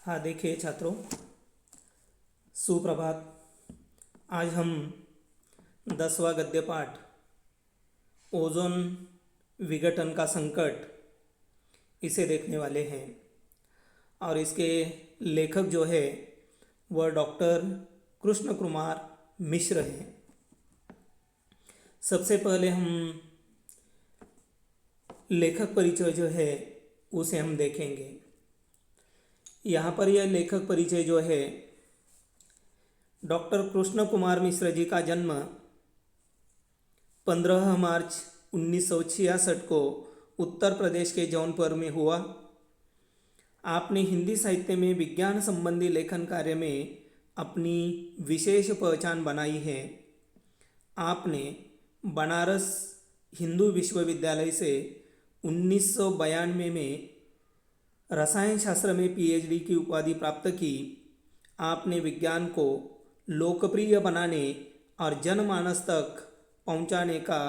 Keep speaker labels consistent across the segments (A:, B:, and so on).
A: हाँ, देखिए छात्रों, सुप्रभात। आज हम 10वां गद्य पाठ ओजोन विघटन का संकट इसे देखने वाले हैं। और इसके लेखक जो है वह डॉक्टर कृष्ण कुमार मिश्र हैं। सबसे पहले हम लेखक परिचय जो है उसे हम देखेंगे। यहाँ पर यह लेखक परिचय जो है, डॉक्टर कृष्ण कुमार मिश्र जी का जन्म 15 मार्च 1966 को उत्तर प्रदेश के जौनपुर में हुआ। आपने हिंदी साहित्य में विज्ञान संबंधी लेखन कार्य में अपनी विशेष पहचान बनाई है। आपने बनारस हिंदू विश्वविद्यालय से 1992 में रसायन शास्त्र में पीएचडी की उपाधि प्राप्त की। आपने विज्ञान को लोकप्रिय बनाने और जनमानस तक पहुंचाने का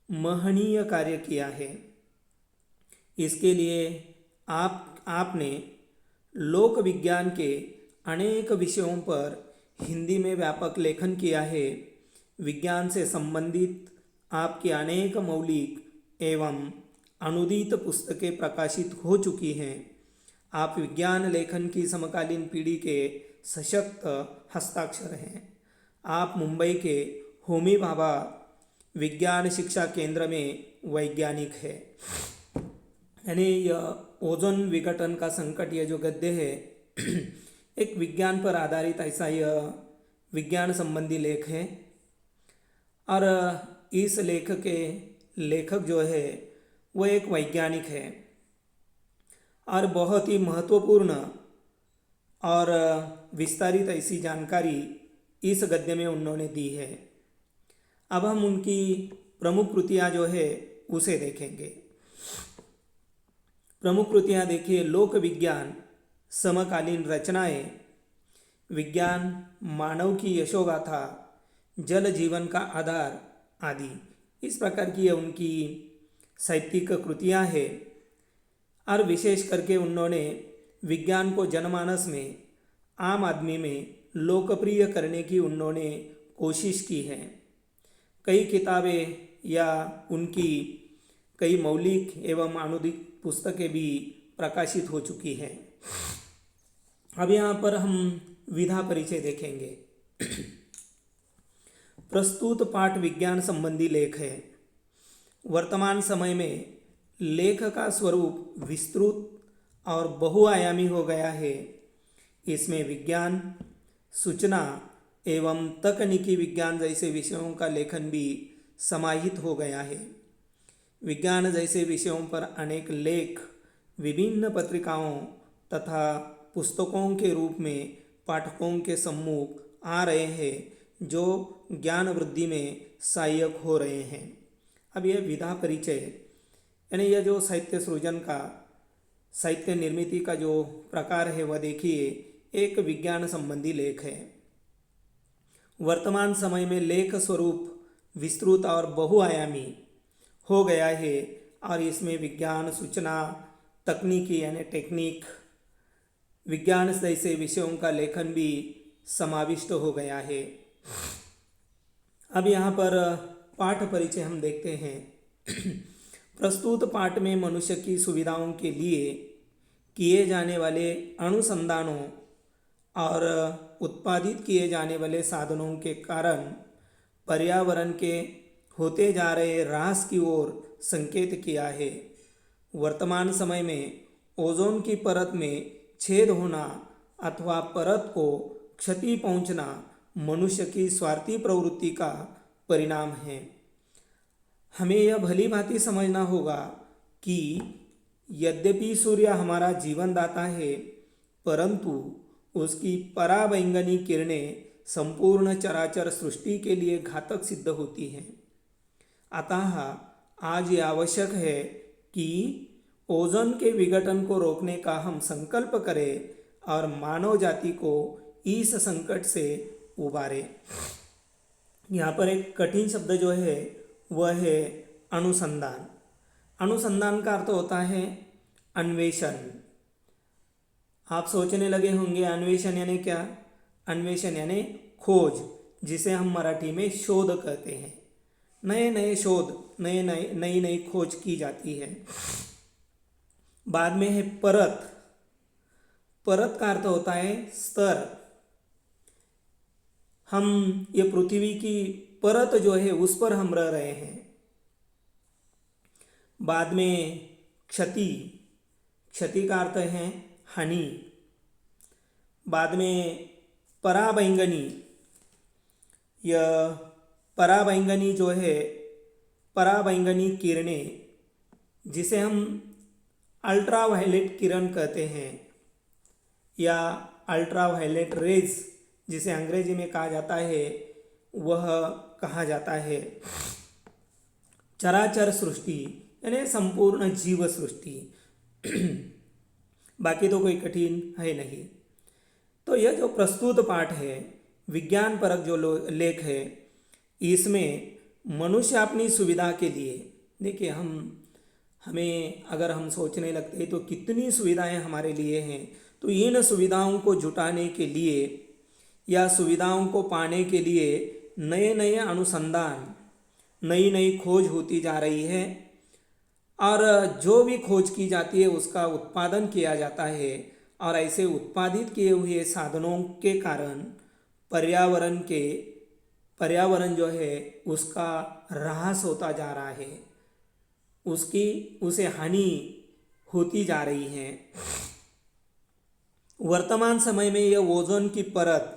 A: महनीय कार्य किया है। इसके लिए आपने लोक विज्ञान के अनेक विषयों पर हिंदी में व्यापक लेखन किया है। विज्ञान से संबंधित आपकी अनेक मौलिक एवं अनुदित पुस्तकें प्रकाशित हो चुकी हैं। आप विज्ञान लेखन की समकालीन पीढ़ी के सशक्त हस्ताक्षर हैं। आप मुंबई के होमी भाभा विज्ञान शिक्षा केंद्र में वैज्ञानिक है। यानी यह ओजोन विघटन का संकट, यह जो गद्य है एक विज्ञान पर आधारित ऐसा यह विज्ञान संबंधी लेख है। और इस लेख के लेखक जो है वह एक वैज्ञानिक है और बहुत ही महत्वपूर्ण और विस्तारित ऐसी जानकारी इस गद्य में उन्होंने दी है। अब हम उनकी प्रमुख कृतियाँ जो है उसे देखेंगे। प्रमुख कृतियाँ देखिए, लोक विज्ञान, समकालीन रचनाएं, विज्ञान मानव की यशोगाथा, जल जीवन का आधार आदि। इस प्रकार की ये उनकी साहित्यिक कृतियाँ हैं। और विशेष करके उन्होंने विज्ञान को जनमानस में, आम आदमी में लोकप्रिय करने की उन्होंने कोशिश की है। कई किताबें या उनकी कई मौलिक एवं अनुदित पुस्तकें भी प्रकाशित हो चुकी हैं। अब यहाँ पर हम विधा परिचय देखेंगे। प्रस्तुत पाठ विज्ञान संबंधी लेख है। वर्तमान समय में लेख का स्वरूप विस्तृत और बहुआयामी हो गया है। इसमें विज्ञान, सूचना एवं तकनीकी विज्ञान जैसे विषयों का लेखन भी समाहित हो गया है। विज्ञान जैसे विषयों पर अनेक लेख विभिन्न पत्रिकाओं तथा पुस्तकों के रूप में पाठकों के सम्मुख आ रहे हैं, जो ज्ञान वृद्धि में सहायक हो रहे हैं। अब यह विधा परिचय यानी यह जो साहित्य सृजन का, साहित्य निर्मिति का जो प्रकार है वह देखिए एक विज्ञान संबंधी लेख है। वर्तमान समय में लेख स्वरूप विस्तृत और बहुआयामी हो गया है और इसमें विज्ञान, सूचना, तकनीकी यानी टेक्निक, विज्ञान जैसे विषयों का लेखन भी समाविष्ट हो गया है। अब यहाँ पर पाठ परिचय हम देखते हैं। प्रस्तुत पाठ में मनुष्य की सुविधाओं के लिए किए जाने वाले अनुसंधानों और उत्पादित किए जाने वाले साधनों के कारण पर्यावरण के होते जा रहे ह्रास की ओर संकेत किया है। वर्तमान समय में ओजोन की परत में छेद होना अथवा परत को क्षति पहुंचना मनुष्य की स्वार्थी प्रवृत्ति का परिणाम है। हमें यह भली भांति समझना होगा कि यद्यपि सूर्य हमारा जीवनदाता है, परंतु उसकी पराबैंगनी किरणें संपूर्ण चराचर सृष्टि के लिए घातक सिद्ध होती हैं। अतः आज ये आवश्यक है कि ओजोन के विघटन को रोकने का हम संकल्प करें और मानव जाति को इस संकट से उबारें। यहाँ पर एक कठिन शब्द जो है वह है अनुसंधान। अनुसंधान का अर्थ होता है अन्वेषण। आप सोचने लगे होंगे अन्वेषण यानी क्या? अन्वेषण यानी खोज, जिसे हम मराठी में शोध कहते हैं। नए नए शोध, नए नए नई नई खोज की जाती है। बाद में है परत। परत का अर्थ होता है स्तर। हम ये पृथ्वी की परत जो है उस पर हम रह रहे हैं। बाद में क्षति। क्षति का अर्थ है हानि। बाद में पराबैंगनी। यह पराबैंगनी जो है, पराबैंगनी किरणें, जिसे हम अल्ट्रावायलेट किरण कहते हैं या अल्ट्रावायलेट रेज जिसे अंग्रेजी में कहा जाता है, वह कहा जाता है। चराचर सृष्टि यानी संपूर्ण जीव सृष्टि। बाकी तो कोई कठिन है नहीं। तो यह जो प्रस्तुत पाठ है, विज्ञान परक जो लेख है, इसमें मनुष्य अपनी सुविधा के लिए, देखिए हमें अगर हम सोचने लगते हैं तो कितनी सुविधाएं हमारे लिए हैं। तो इन सुविधाओं को जुटाने के लिए या सुविधाओं को पाने के लिए नए नए अनुसंधान, नई नई खोज होती जा रही है। और जो भी खोज की जाती है उसका उत्पादन किया जाता है। और ऐसे उत्पादित किए हुए साधनों के कारण पर्यावरण जो है उसका ह्रास होता जा रहा है, उसे हानि होती जा रही है। वर्तमान समय में यह ओजोन की परत,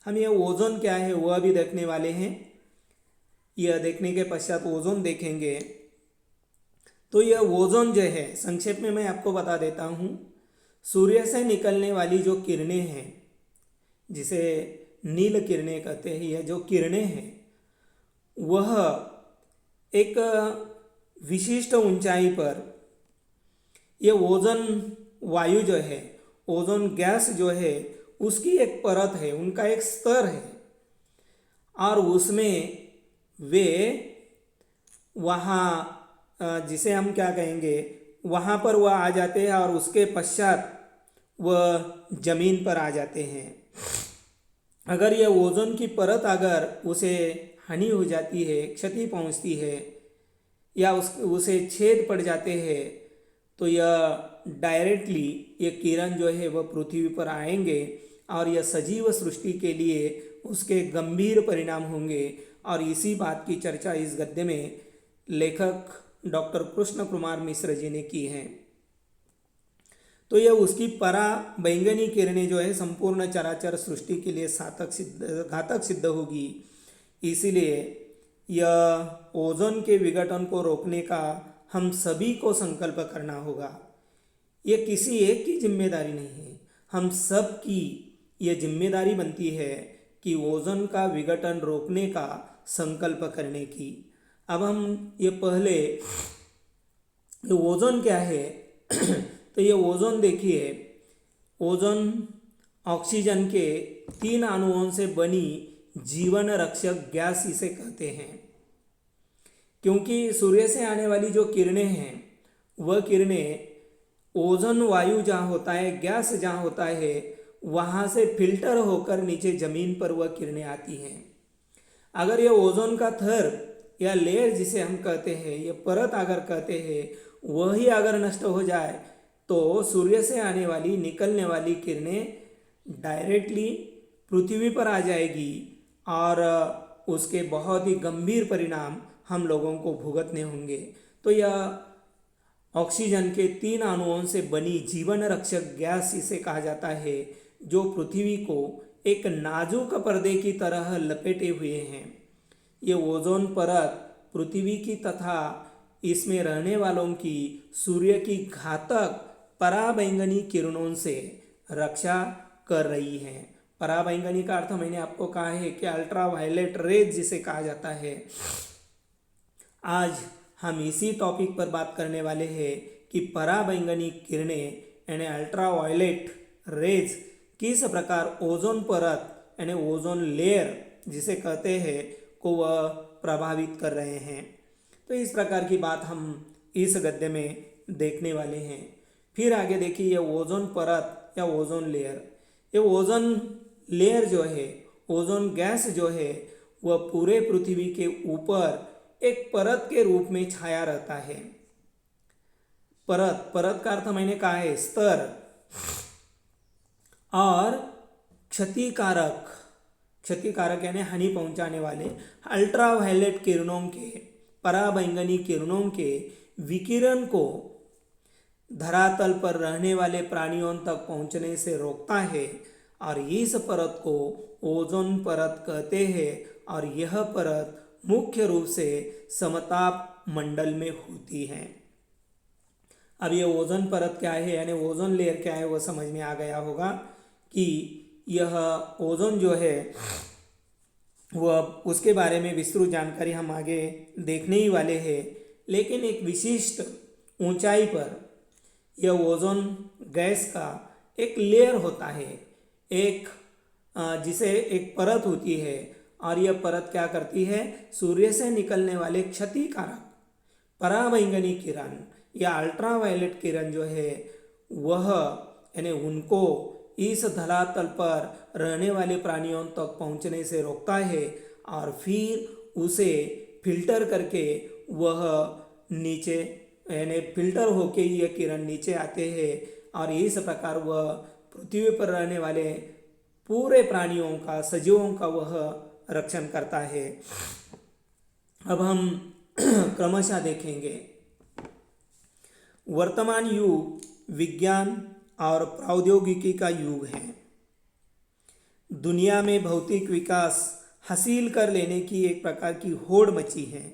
A: हम यह ओजोन क्या है वह भी देखने वाले हैं। यह देखने के पश्चात ओजोन देखेंगे। तो यह ओजोन जो है, संक्षेप में मैं आपको बता देता हूँ। सूर्य से निकलने वाली जो किरणें हैं, जिसे नील किरणें कहते हैं, यह जो किरणें हैं वह एक विशिष्ट ऊंचाई पर, यह ओजोन वायु जो है, ओजोन गैस जो है, उसकी एक परत है, उनका एक स्तर है। और उसमें वे वहाँ जिसे हम क्या कहेंगे, वहाँ पर वह आ जाते हैं और उसके पश्चात वह जमीन पर आ जाते हैं। अगर यह ओजोन की परत अगर उसे हानि हो जाती है, क्षति पहुँचती है या उसे छेद पड़ जाते हैं, तो यह डायरेक्टली ये किरण जो है वह पृथ्वी पर आएंगे और यह सजीव सृष्टि के लिए उसके गंभीर परिणाम होंगे। और इसी बात की चर्चा इस गद्य में लेखक डॉक्टर कृष्ण कुमार मिश्र जी ने की है। तो यह उसकी पराबैंगनी किरणें जो है संपूर्ण चराचर सृष्टि के लिए घातक सिद्ध होगी। इसीलिए यह ओजोन के विघटन को रोकने का हम सभी को संकल्प करना होगा। यह किसी एक की जिम्मेदारी नहीं है, हम सब की यह जिम्मेदारी बनती है कि ओजोन का विघटन रोकने का संकल्प करने की। अब हम ये पहले ये ओजोन क्या है तो ये ओजोन देखिए, ओजोन ऑक्सीजन के 3 अणुओं से बनी जीवन रक्षक गैस इसे कहते हैं। क्योंकि सूर्य से आने वाली जो किरणें हैं वह किरणें ओजोन वायु जहाँ होता है, गैस जहाँ होता है, वहाँ से फिल्टर होकर नीचे ज़मीन पर वह किरणें आती हैं। अगर यह ओजोन का थर या लेयर जिसे हम कहते हैं, ये परत अगर कहते हैं, वही अगर नष्ट हो जाए तो सूर्य से आने वाली निकलने वाली किरणें डायरेक्टली पृथ्वी पर आ जाएगी और उसके बहुत ही गंभीर परिणाम हम लोगों को भुगतने होंगे। तो यह ऑक्सीजन के 3 अणुओं से बनी जीवन रक्षक गैस इसे कहा जाता है, जो पृथ्वी को एक नाजुक पर्दे की तरह लपेटे हुए हैं। ये ओजोन परत पृथ्वी की तथा इसमें रहने वालों की सूर्य की घातक पराबैंगनी किरणों से रक्षा कर रही है। पराबैंगनी का अर्थ मैंने आपको कहा है कि अल्ट्रावायलेट रेज जिसे कहा जाता है। आज हम इसी टॉपिक पर बात करने वाले हैं कि पराबैंगनी किरणें यानी अल्ट्रावायलेट रेज किस प्रकार ओजोन परत यानी ओजोन लेयर जिसे कहते हैं को वह प्रभावित कर रहे हैं। तो इस प्रकार की बात हम इस गद्य में देखने वाले हैं। फिर आगे देखिए, यह ओजोन परत या ओजोन लेयर। ये ओजोन लेयर जो है, ओजोन गैस जो है, वह पूरे पृथ्वी के ऊपर एक परत के रूप में छाया रहता है। परत, परत का अर्थ मैंने कहा है स्तर। और क्षतिकारक, क्षतिकारक यानी हानि पहुंचाने वाले अल्ट्रावायलेट किरणों के, पराबैंगनी किरणों के विकिरण को धरातल पर रहने वाले प्राणियों तक पहुंचने से रोकता है और इस परत को ओजोन परत कहते हैं। और यह परत मुख्य रूप से समताप मंडल में होती है। अब ये ओजोन परत क्या है यानी ओजोन लेयर क्या है वो समझ में आ गया होगा कि यह ओजोन जो है वह, उसके बारे में विस्तृत जानकारी हम आगे देखने ही वाले हैं। लेकिन एक विशिष्ट ऊंचाई पर यह ओजोन गैस का एक लेयर होता है, एक जिसे एक परत होती है। और यह परत क्या करती है, सूर्य से निकलने वाले क्षतिकारक पराबैंगनी किरण या अल्ट्रावायलेट किरण जो है वह यानी उनको इस धरातल पर रहने वाले प्राणियों तक पहुंचने से रोकता है और फिर उसे फिल्टर करके वह नीचे यानी फिल्टर होके यह किरण नीचे आते हैं और इस प्रकार वह पृथ्वी पर रहने वाले पूरे प्राणियों का, सजीवों का वह रक्षण करता है। अब हम क्रमशः देखेंगे। वर्तमान युग विज्ञान और प्रौद्योगिकी का युग है। दुनिया में भौतिक विकास हासिल कर लेने की एक प्रकार की होड़ मची है।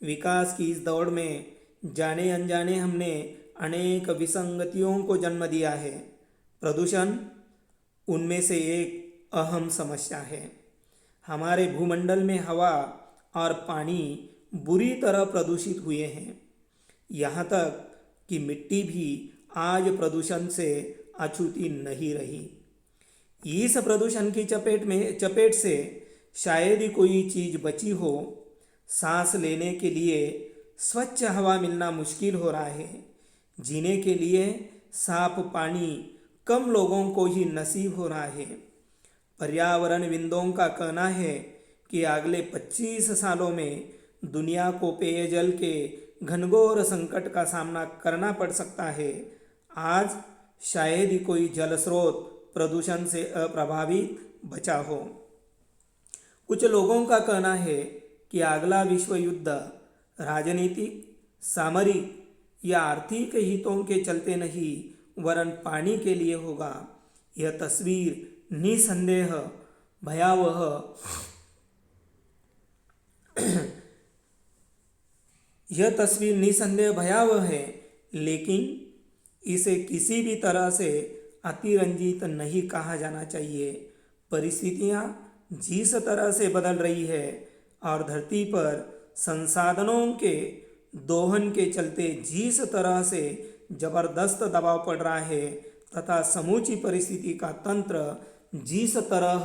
A: विकास की इस दौड़ में जाने अनजाने हमने अनेक विसंगतियों को जन्म दिया है। प्रदूषण उनमें से एक अहम समस्या है। हमारे भूमंडल में हवा और पानी बुरी तरह प्रदूषित हुए हैं। यहाँ तक कि मिट्टी भी आज प्रदूषण से अछूती नहीं रही। इस प्रदूषण की चपेट से शायद ही कोई चीज़ बची हो। सांस लेने के लिए स्वच्छ हवा मिलना मुश्किल हो रहा है। जीने के लिए साफ पानी कम लोगों को ही नसीब हो रहा है। पर्यावरणविदों का कहना है कि अगले 25 सालों में दुनिया को पेयजल के घनघोर संकट का सामना करना पड़ सकता है। आज शायद ही कोई जल स्रोत प्रदूषण से अप्रभावित बचा हो। कुछ लोगों का कहना है कि अगला विश्व युद्ध राजनीतिक, सामरिक या आर्थिक हितों के चलते नहीं वरन पानी के लिए होगा। यह तस्वीर निसंदेह भयावह यह तस्वीर निसंदेह भयावह है, लेकिन इसे किसी भी तरह से अतिरंजित नहीं कहा जाना चाहिए। परिस्थितियाँ जिस तरह से बदल रही है और धरती पर संसाधनों के दोहन के चलते जिस तरह से जबरदस्त दबाव पड़ रहा है तथा समूची परिस्थिति का तंत्र जिस तरह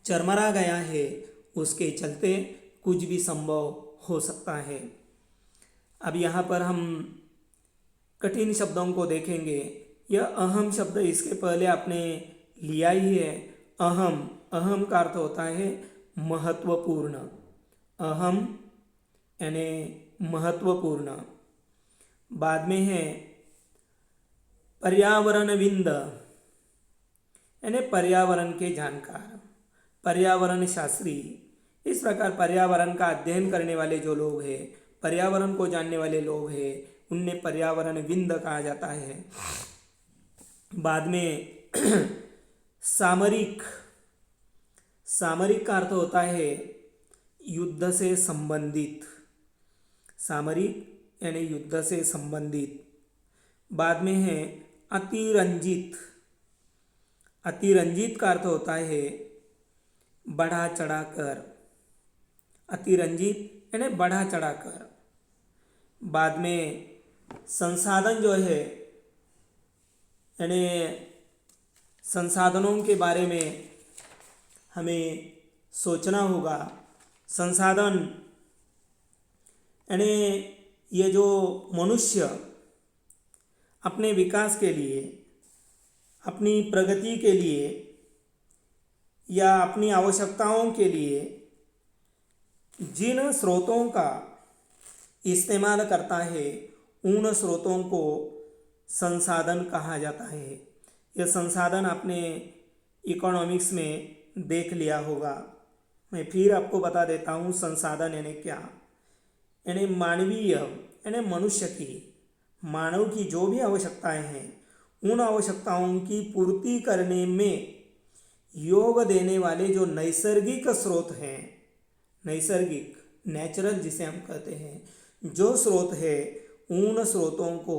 A: चरमरा गया है, उसके चलते कुछ भी संभव हो सकता है। अब यहाँ पर हम कठिन शब्दों को देखेंगे। यह अहम शब्द इसके पहले आपने लिया ही है। अहम, अहम का अर्थ होता है महत्वपूर्ण। अहम यानी महत्वपूर्ण। बाद में है पर्यावरणविद यानी पर्यावरण के जानकार, पर्यावरण शास्त्री। इस प्रकार पर्यावरण का अध्ययन करने वाले जो लोग हैं, पर्यावरण को जानने वाले लोग हैं, उन्हें पर्यावरणविद कहा जाता है। बाद में सामरिक, सामरिक का अर्थ होता है युद्ध से संबंधित। सामरिक यानी युद्ध से संबंधित। बाद में है अतिरंजित। अतिरंजित का अर्थ होता है बढ़ा चढ़ाकर। अतिरंजित यानी बढ़ा चढ़ाकर। बाद में संसाधन जो है यानी संसाधनों के बारे में हमें सोचना होगा। संसाधन यानी ये जो मनुष्य अपने विकास के लिए अपनी प्रगति के लिए या अपनी आवश्यकताओं के लिए जिन स्रोतों का इस्तेमाल करता है उन स्रोतों को संसाधन कहा जाता है। यह संसाधन आपने इकोनॉमिक्स में देख लिया होगा। मैं फिर आपको बता देता हूँ संसाधन यानी क्या। यानी मानवीय यानी मनुष्य की, मानव की जो भी आवश्यकताएं हैं उन आवश्यकताओं की पूर्ति करने में योग देने वाले जो नैसर्गिक स्रोत हैं, नैसर्गिक नेचुरल जिसे हम कहते हैं, जो स्रोत है उन स्रोतों को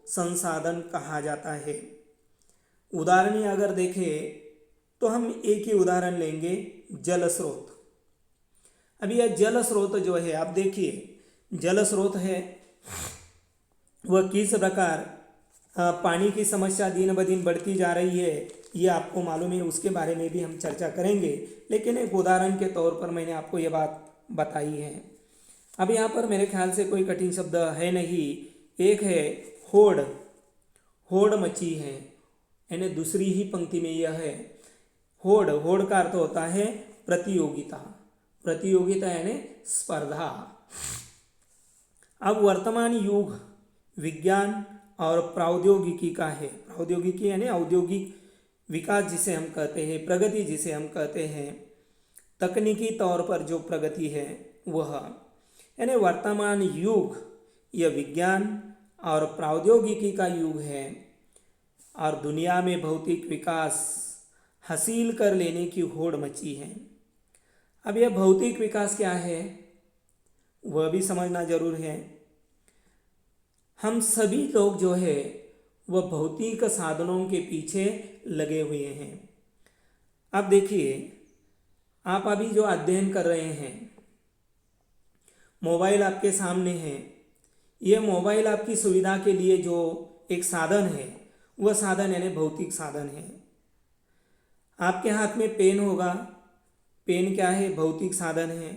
A: संसाधन कहा जाता है। उदाहरण अगर देखें तो हम एक ही उदाहरण लेंगे, जल स्रोत। अभी यह जल स्रोत जो है आप देखिए, जल स्रोत है वह किस प्रकार पानी की समस्या दिन ब दिन बढ़ती जा रही है ये आपको मालूम है, उसके बारे में भी हम चर्चा करेंगे। लेकिन एक उदाहरण के तौर पर मैंने आपको ये बात बताई है। अब यहाँ पर मेरे ख्याल से कोई कठिन शब्द है नहीं। एक है होड़, होड़ मची है, यानी दूसरी ही पंक्ति में यह है होड़। होड़ का अर्थ होता है प्रतियोगिता, प्रतियोगिता यानी स्पर्धा। अब वर्तमान युग विज्ञान और प्रौद्योगिकी का है। प्रौद्योगिकी यानी औद्योगिक विकास जिसे हम कहते हैं, प्रगति जिसे हम कहते हैं, तकनीकी तौर पर जो प्रगति है वह, यानी वर्तमान युग यह विज्ञान और प्रौद्योगिकी का युग है और दुनिया में भौतिक विकास हासिल कर लेने की होड़ मची है। अब यह भौतिक विकास क्या है वह भी समझना जरूर है। हम सभी लोग जो है वह भौतिक साधनों के पीछे लगे हुए हैं। अब देखिए, आप अभी जो अध्ययन कर रहे हैं, मोबाइल आपके सामने है। यह मोबाइल आपकी सुविधा के लिए जो एक साधन है वह साधन यानी भौतिक साधन है। आपके हाथ में पेन होगा, पेन क्या है? भौतिक साधन है।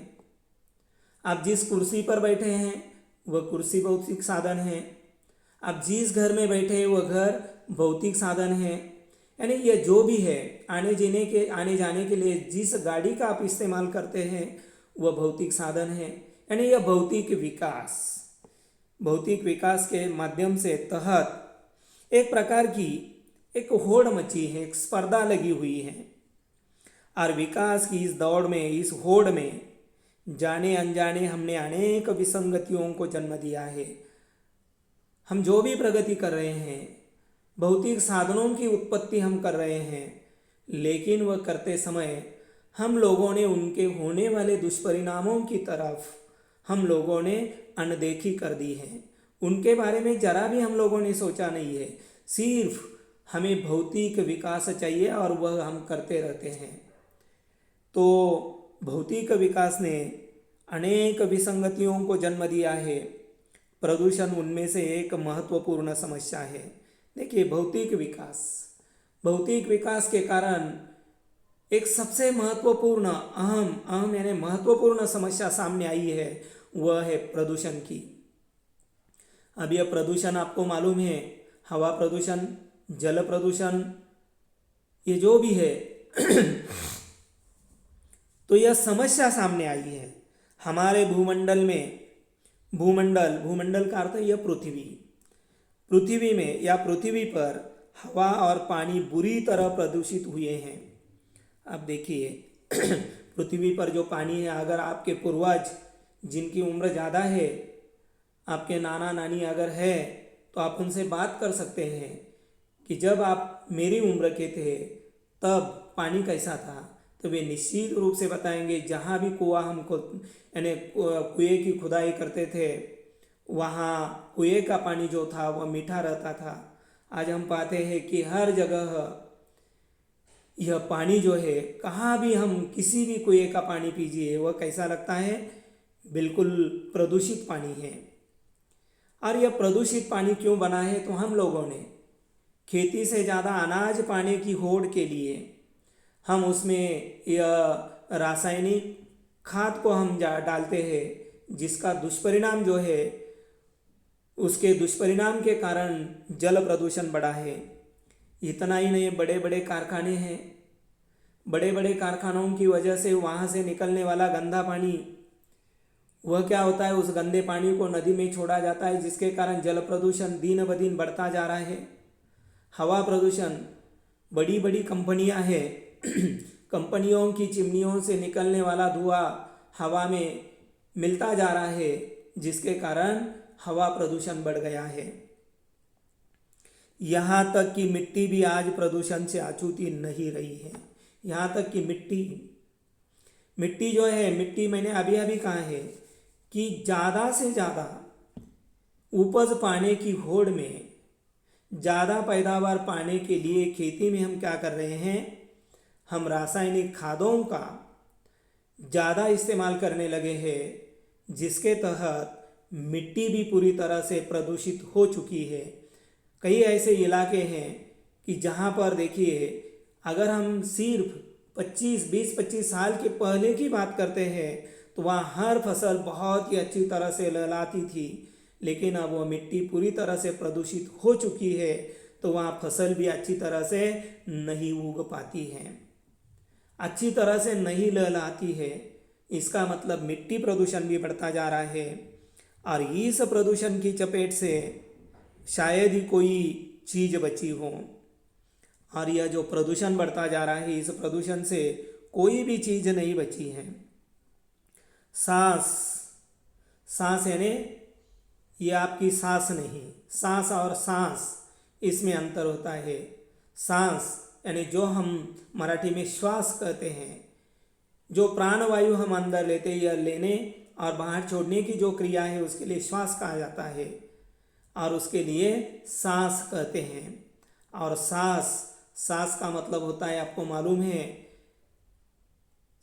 A: आप जिस कुर्सी पर बैठे हैं वह कुर्सी भौतिक साधन है। आप जिस घर में बैठे हैं वह घर भौतिक साधन है। यानी यह जो भी है, आने जाने के लिए जिस गाड़ी का आप इस्तेमाल करते हैं वह भौतिक साधन है। यानी यह भौतिक विकास के माध्यम से तहत एक प्रकार की एक होड़ मची है, एक स्पर्धा लगी हुई है। और विकास की इस दौड़ में, इस होड़ में जाने अनजाने हमने अनेक विसंगतियों को जन्म दिया है। हम जो भी प्रगति कर रहे हैं, भौतिक साधनों की उत्पत्ति हम कर रहे हैं, लेकिन वह करते समय हम लोगों ने उनके होने वाले दुष्परिणामों की तरफ हम लोगों ने अनदेखी कर दी है। उनके बारे में जरा भी हम लोगों ने सोचा नहीं है। सिर्फ हमें भौतिक विकास चाहिए और वह हम करते रहते हैं। तो भौतिक विकास ने अनेक विसंगतियों को जन्म दिया है। प्रदूषण उनमें से एक महत्वपूर्ण समस्या है। देखिए, भौतिक विकास के कारण एक सबसे महत्वपूर्ण अहम यानी महत्वपूर्ण समस्या सामने आई है, वह है प्रदूषण की। अब यह प्रदूषण आपको मालूम है, हवा प्रदूषण, जल प्रदूषण, ये जो भी है तो यह समस्या सामने आई है हमारे भूमंडल में। भूमंडल का अर्थ है यह पृथ्वी में या पृथ्वी पर हवा और पानी बुरी तरह प्रदूषित हुए हैं। अब देखिए पृथ्वी पर जो पानी है, अगर आपके पूर्वज जिनकी उम्र ज़्यादा है, आपके नाना नानी अगर है, तो आप उनसे बात कर सकते हैं कि जब आप मेरी उम्र के थे तब पानी कैसा था। तो वे निश्चित रूप से बताएंगे जहाँ भी यानी कुएं की खुदाई करते थे वहाँ कुएं का पानी जो था वह मीठा रहता था। आज हम पाते हैं कि हर जगह यह पानी जो है, कहाँ भी हम किसी भी कुएं का पानी पीजिए वह कैसा लगता है? बिल्कुल प्रदूषित पानी है। और यह प्रदूषित पानी क्यों बना है? तो हम लोगों ने खेती से ज़्यादा अनाज पाने की होड़ के लिए हम उसमें यह रासायनिक खाद को हम डालते हैं, जिसका दुष्परिणाम जो है, उसके दुष्परिणाम के कारण जल प्रदूषण बढ़ा है। इतना ही नहीं, बड़े बड़े कारखाने हैं, बड़े बड़े कारखानों की वजह से वहाँ से निकलने वाला गंदा पानी, वह क्या होता है, उस गंदे पानी को नदी में छोड़ा जाता है, जिसके कारण जल प्रदूषण दिन ब दिन बढ़ता जा रहा है। हवा प्रदूषण, बड़ी बड़ी कंपनियां हैं कंपनियों की चिमनियों से निकलने वाला धुआं हवा में मिलता जा रहा है, जिसके कारण हवा प्रदूषण बढ़ गया है। यहाँ तक कि मिट्टी भी आज प्रदूषण से अछूती नहीं रही है। यहाँ तक कि मिट्टी जो है, मिट्टी मैंने अभी अभी कहा है कि ज़्यादा से ज़्यादा उपज पाने की होड़ में, ज़्यादा पैदावार पाने के लिए खेती में हम क्या कर रहे हैं, हम रासायनिक खादों का ज़्यादा इस्तेमाल करने लगे हैं, जिसके तहत मिट्टी भी पूरी तरह से प्रदूषित हो चुकी है। कई ऐसे इलाके हैं कि जहाँ पर देखिए, अगर हम सिर्फ 20-25 साल के पहले की बात करते हैं तो वहाँ हर फसल बहुत ही अच्छी तरह से लहलाती थी, लेकिन अब वह मिट्टी पूरी तरह से प्रदूषित हो चुकी है, तो वहाँ फसल भी अच्छी तरह से नहीं उग पाती है, अच्छी तरह से नहीं लहलाती है। इसका मतलब मिट्टी प्रदूषण भी बढ़ता जा रहा है, और इस प्रदूषण की चपेट से शायद ही कोई चीज़ बची हो। और यह जो प्रदूषण बढ़ता जा रहा है, इस प्रदूषण से कोई भी चीज़ नहीं बची है। सांस यानी ये आपकी सांस नहीं, सांस और सांस इसमें अंतर होता है। सांस यानी जो हम मराठी में श्वास कहते हैं, जो प्राणवायु हम अंदर लेते हैं, यह लेने और बाहर छोड़ने की जो क्रिया है उसके लिए श्वास कहा जाता है, और उसके लिए सांस कहते हैं। और सांस का मतलब होता है, आपको मालूम है,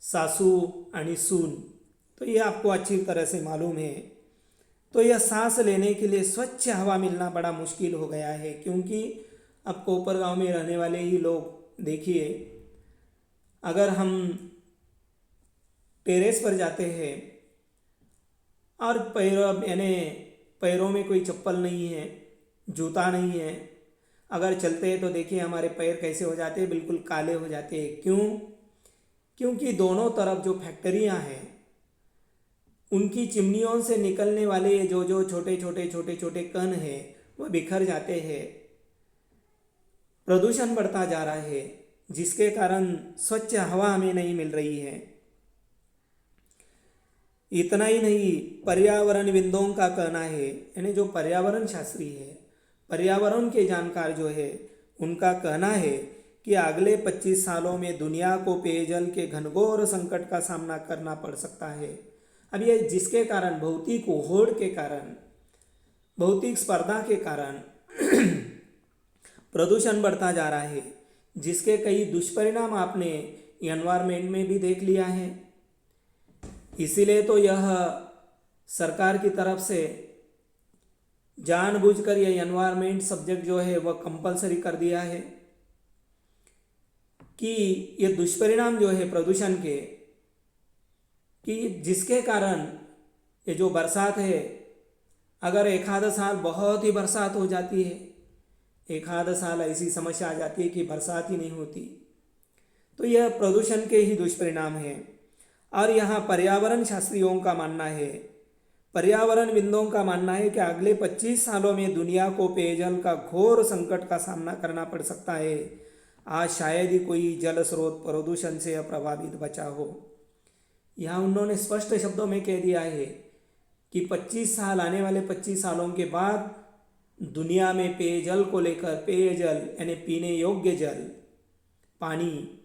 A: सासू आणि सून, तो ये आपको अच्छी तरह से मालूम है। तो यह सांस लेने के लिए स्वच्छ हवा मिलना बड़ा मुश्किल हो गया है, क्योंकि अब कोपर गांव में रहने वाले ही लोग देखिए, अगर हम टेरेस पर जाते हैं और पैरों में कोई चप्पल नहीं है, जूता नहीं है, अगर चलते हैं तो देखिए हमारे पैर कैसे हो जाते हैं, बिल्कुल काले हो जाते हैं। क्यों? क्योंकि दोनों तरफ जो फैक्ट्रियां हैं, उनकी चिमनियों से निकलने वाले जो छोटे कण हैं वह बिखर जाते हैं, प्रदूषण बढ़ता जा रहा है, जिसके कारण स्वच्छ हवा हमें नहीं मिल रही है। इतना ही नहीं, पर्यावरणविदों का कहना है, यानी जो पर्यावरण शास्त्री है, पर्यावरण के जानकार जो है, उनका कहना है कि अगले 25 सालों में दुनिया को पेयजल के घनघोर संकट का सामना करना पड़ सकता है। अब ये जिसके कारण, भौतिक होड़ के कारण, भौतिक स्पर्धा के कारण प्रदूषण बढ़ता जा रहा है, जिसके कई दुष्परिणाम आपने एनवायरमेंट में भी देख लिया है। इसीलिए तो यह सरकार की तरफ से जानबूझकर यह एनवायरमेंट सब्जेक्ट जो है वह कंपलसरी कर दिया है कि ये दुष्परिणाम जो है प्रदूषण के, कि जिसके कारण ये जो बरसात है, अगर एक आध साल बहुत ही बरसात हो जाती है, एक आध साल ऐसी समस्या आ जाती है कि बरसात ही नहीं होती, तो यह प्रदूषण के ही दुष्परिणाम है। और यहाँ पर्यावरण शास्त्रियों का मानना है, पर्यावरणविदों का मानना है कि अगले 25 सालों में दुनिया को पेयजल का घोर संकट का सामना करना पड़ सकता है। आज शायद ही कोई जल स्रोत प्रदूषण से अप्रभावित बचा हो। यहाँ उन्होंने स्पष्ट शब्दों में कह दिया है कि 25 साल, आने वाले 25 सालों के बाद दुनिया में पेयजल को लेकर, पेयजल यानी पीने योग्य जल, पानी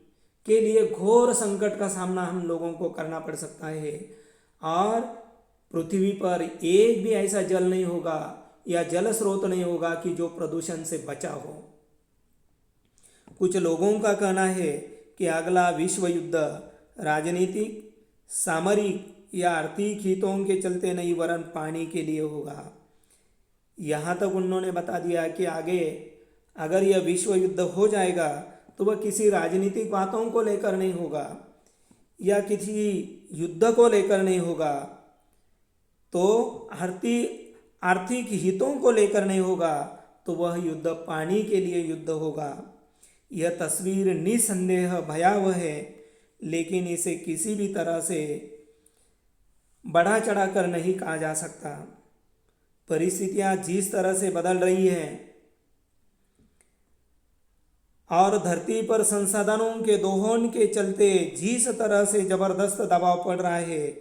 A: के लिए घोर संकट का सामना हम लोगों को करना पड़ सकता है, और पृथ्वी पर एक भी ऐसा जल नहीं होगा या जल स्रोत नहीं होगा कि जो प्रदूषण से बचा हो। कुछ लोगों का कहना है कि अगला विश्व युद्ध राजनीतिक, सामरिक या आर्थिक हितों के चलते नहीं, वरन पानी के लिए होगा। यहाँ तक उन्होंने बता दिया कि आगे अगर यह विश्व युद्ध हो जाएगा तो वह किसी राजनीतिक बातों को लेकर नहीं होगा या किसी युद्ध को लेकर नहीं होगा, तो आर्थिक हितों को लेकर नहीं होगा, तो वह युद्ध पानी के लिए युद्ध होगा। यह तस्वीर निसंदेह भयावह है, लेकिन इसे किसी भी तरह से बढ़ा चढ़ाकर नहीं कहा जा सकता। परिस्थितियां जिस तरह से बदल रही हैं और धरती पर संसाधनों के दोहन के चलते जिस तरह से जबरदस्त दबाव पड़ रहा है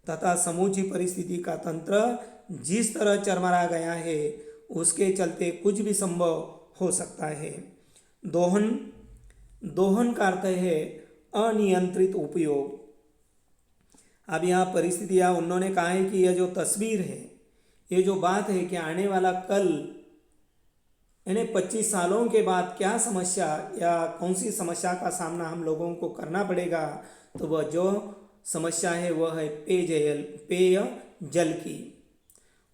A: तथा समूची परिस्थिति का तंत्र जिस तरह चरमरा गया है, उसके चलते कुछ भी संभव हो सकता है। दोहन का अर्थ है अनियंत्रित उपयोग। अब यहाँ परिस्थितियाँ उन्होंने कहा है कि यह जो तस्वीर है, ये जो बात है कि आने वाला कल यानी 25 सालों के बाद क्या समस्या या कौन सी समस्या का सामना हम लोगों को करना पड़ेगा, तो वह जो समस्या है वह है पेय जल की।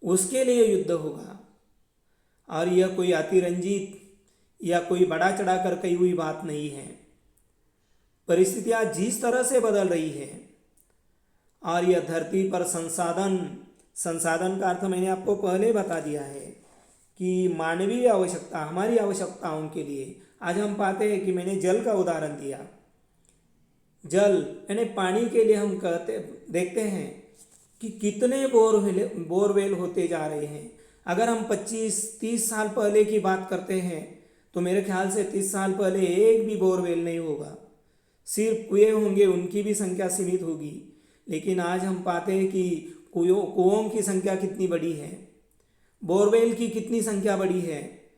A: उसके लिए युद्ध होगा और यह कोई अतिरंजित या कोई बड़ा चढ़ा कर कही हुई बात नहीं है। परिस्थितियाँ जिस तरह से बदल रही है और यह धरती पर संसाधन का अर्थ मैंने आपको पहले बता दिया है कि मानवीय आवश्यकता, हमारी आवश्यकताओं के लिए आज हम पाते हैं कि मैंने जल का उदाहरण दिया। जल यानी पानी के लिए हम देखते हैं कि कितने बोरवेल होते जा रहे हैं। अगर हम 25-30 साल पहले की बात करते हैं तो मेरे ख्याल से 30 साल पहले एक भी बोरवेल नहीं होगा, सिर्फ कुएं होंगे, उनकी भी संख्या सीमित होगी। लेकिन आज हम पाते हैं कि कुओं की संख्या कितनी बड़ी है, बोरवेल की कितनी संख्या बड़ी है।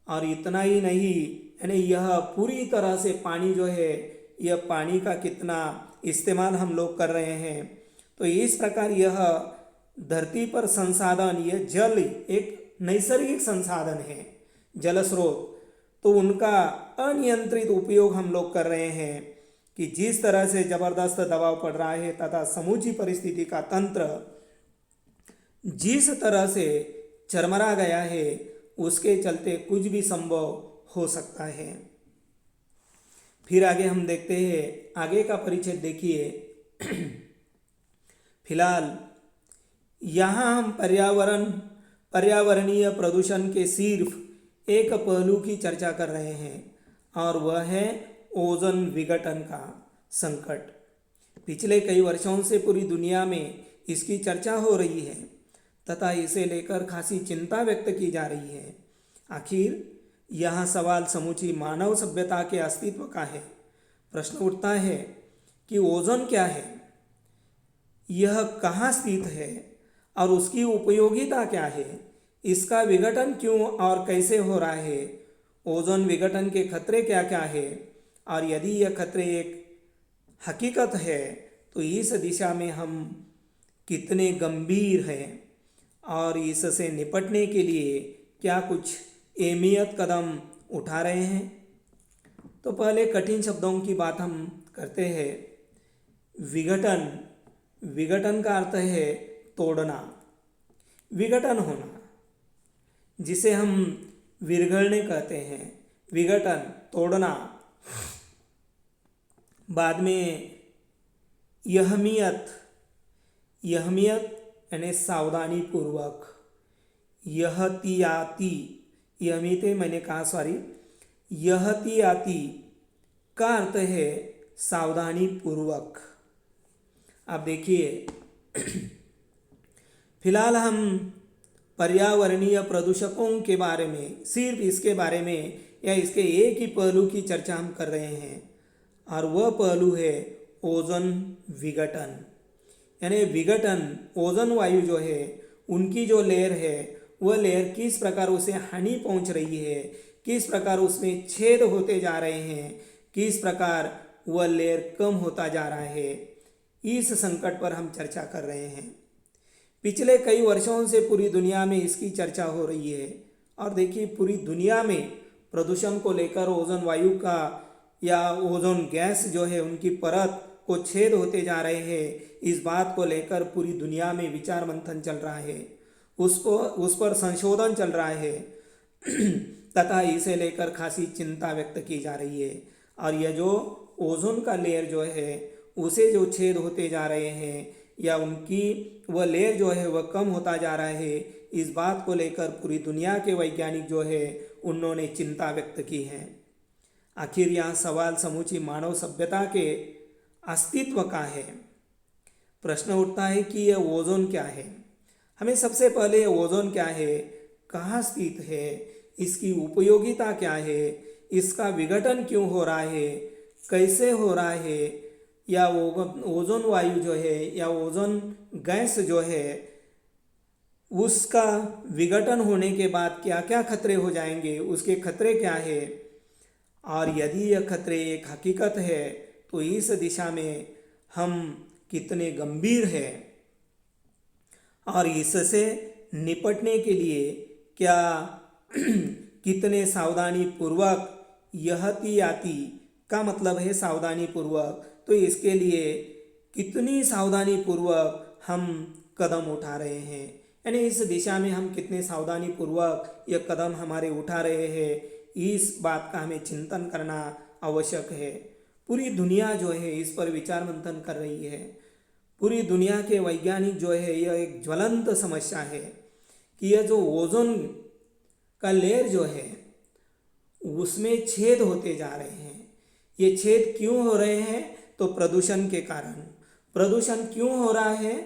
A: और इतना ही नहीं, यानी यह पूरी तरह से पानी जो है, यह पानी का कितना इस्तेमाल हम लोग कर रहे हैं। तो इस प्रकार यह धरती पर संसाधन, यह जल एक नैसर्गिक संसाधन है, जल स्रोत, तो उनका अनियंत्रित उपयोग हम लोग कर रहे हैं कि जिस तरह से जबरदस्त दबाव पड़ रहा है तथा समूची परिस्थिति का तंत्र जिस तरह से चरमरा गया है, उसके चलते कुछ भी संभव हो सकता है। फिर आगे हम देखते हैं, आगे का परिचय देखिए। फिलहाल यहाँ हम पर्यावरणीय प्रदूषण के सिर्फ एक पहलू की चर्चा कर रहे हैं और वह है ओजोन विघटन का संकट। पिछले कई वर्षों से पूरी दुनिया में इसकी चर्चा हो रही है तथा इसे लेकर खासी चिंता व्यक्त की जा रही है। आखिर यह सवाल समूची मानव सभ्यता के अस्तित्व का है। प्रश्न उठता है कि ओजोन क्या है, यह कहाँ स्थित है और उसकी उपयोगिता क्या है, इसका विघटन क्यों और कैसे हो रहा है, ओजोन विघटन के खतरे क्या क्या है, और यदि यह खतरे एक हकीकत है तो इस दिशा में हम कितने गंभीर हैं और इससे निपटने के लिए क्या कुछ अहमियत कदम उठा रहे हैं। तो पहले कठिन शब्दों की बात हम करते हैं। विघटन का अर्थ है तोड़ना, विघटन होना, जिसे हम विरगड़ने कहते हैं। विघटन, तोड़ना। बाद में यहमियत यानी सावधानी पूर्वक, यहतियाती का अर्थ है सावधानी पूर्वक। अब देखिए, फिलहाल हम पर्यावरणीय प्रदूषकों के बारे में, सिर्फ इसके बारे में या इसके एक ही पहलू की चर्चा हम कर रहे हैं और वह पहलू है ओजोन विघटन। यानी विघटन, ओजोन वायु जो है, उनकी जो लेयर है, वह लेयर किस प्रकार उसे हानि पहुंच रही है, किस प्रकार उसमें छेद होते जा रहे हैं, किस प्रकार वह लेयर कम होता जा रहा है, इस संकट पर हम चर्चा कर रहे हैं। पिछले कई वर्षों से पूरी दुनिया में इसकी चर्चा हो रही है और देखिए, पूरी दुनिया में प्रदूषण को लेकर ओजोन वायु का या ओजोन गैस जो है, उनकी परत को छेद होते जा रहे हैं, इस बात को लेकर पूरी दुनिया में विचार मंथन चल रहा है, उस पर संशोधन चल रहा है तथा इसे लेकर खासी चिंता व्यक्त की जा रही है। और यह जो ओजोन का लेयर जो है, उसे जो छेद होते जा रहे हैं या उनकी वह लेयर जो है वह कम होता जा रहा है, इस बात को लेकर पूरी दुनिया के वैज्ञानिक जो है उन्होंने चिंता व्यक्त की है। आखिर यह सवाल समूची मानव सभ्यता के अस्तित्व का है। प्रश्न उठता है कि यह ओजोन क्या है। हमें सबसे पहले यह ओजोन क्या है, कहाँ स्थित है, इसकी उपयोगिता क्या है, इसका विघटन क्यों हो रहा है, कैसे हो रहा है, या ओजोन वायु जो है या ओजोन गैस जो है उसका विघटन होने के बाद क्या क्या खतरे हो जाएंगे, उसके खतरे क्या है, और यदि यह खतरे एक हकीकत है तो इस दिशा में हम कितने गंभीर हैं और इससे निपटने के लिए क्या कितने सावधानी पूर्वक, यहतियाती का मतलब है सावधानी पूर्वक, तो इसके लिए कितनी सावधानी पूर्वक हम कदम उठा रहे हैं, यानी इस दिशा में हम कितने सावधानी पूर्वक यह कदम हमारे उठा रहे हैं, इस बात का हमें चिंतन करना आवश्यक है। पूरी दुनिया जो है इस पर विचार मंथन कर रही है। पूरी दुनिया के वैज्ञानिक जो है यह एक ज्वलंत समस्या है कि यह जो ओजोन का लेयर जो है उसमें छेद होते जा रहे हैं। ये छेद क्यों हो रहे हैं, तो प्रदूषण के कारण। प्रदूषण क्यों हो रहा है,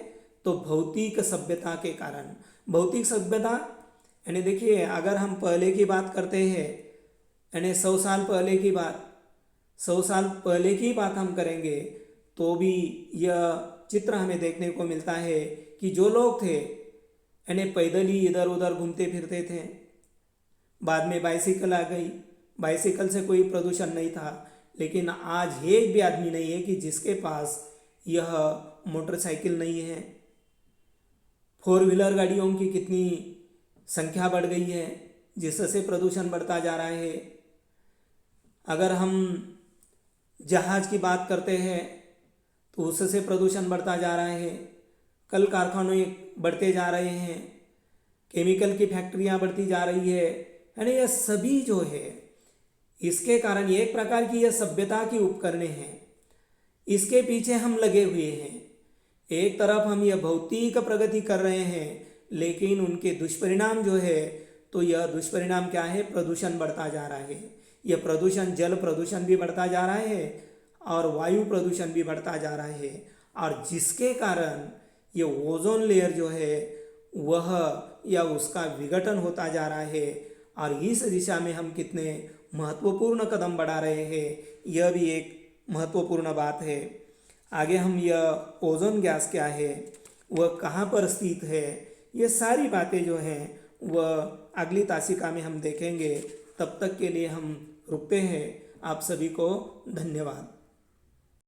A: तो भौतिक सभ्यता के कारण। भौतिक सभ्यता यानी देखिए, अगर हम पहले की बात करते हैं, यानी 100 साल पहले की बात, 100 साल पहले की बात हम करेंगे तो भी यह चित्र हमें देखने को मिलता है कि जो लोग थे यानी पैदल ही इधर उधर घूमते फिरते थे। बाद में बाइसिकल आ गई, बाइसिकल से कोई प्रदूषण नहीं था। लेकिन आज एक भी आदमी नहीं है कि जिसके पास यह मोटरसाइकिल नहीं है। 4 व्हीलर गाड़ियों की कितनी संख्या बढ़ गई है जिससे प्रदूषण बढ़ता जा रहा है। अगर हम जहाज़ की बात करते हैं तो उससे प्रदूषण बढ़ता जा रहा है। कल कारखाने बढ़ते जा रहे हैं, केमिकल की फैक्ट्रियां बढ़ती जा रही है, यानी यह सभी जो है इसके कारण एक प्रकार की यह सभ्यता की उपकरणें हैं, इसके पीछे हम लगे हुए हैं। एक तरफ हम यह भौतिक प्रगति कर रहे हैं लेकिन उनके दुष्परिणाम जो है, तो यह दुष्परिणाम क्या है, प्रदूषण बढ़ता जा रहा है। यह प्रदूषण, जल प्रदूषण भी बढ़ता जा रहा है और वायु प्रदूषण भी बढ़ता जा रहा है, और जिसके कारण ये ओजोन लेयर जो है वह या उसका विघटन होता जा रहा है। और इस दिशा में हम कितने महत्वपूर्ण कदम बढ़ा रहे हैं, यह भी एक महत्वपूर्ण बात है। आगे हम यह ओजोन गैस क्या है, वह कहाँ पर स्थित है, ये सारी बातें जो हैं वह अगली तासिका में हम देखेंगे। तब तक के लिए हम रुकते हैं। आप सभी को धन्यवाद।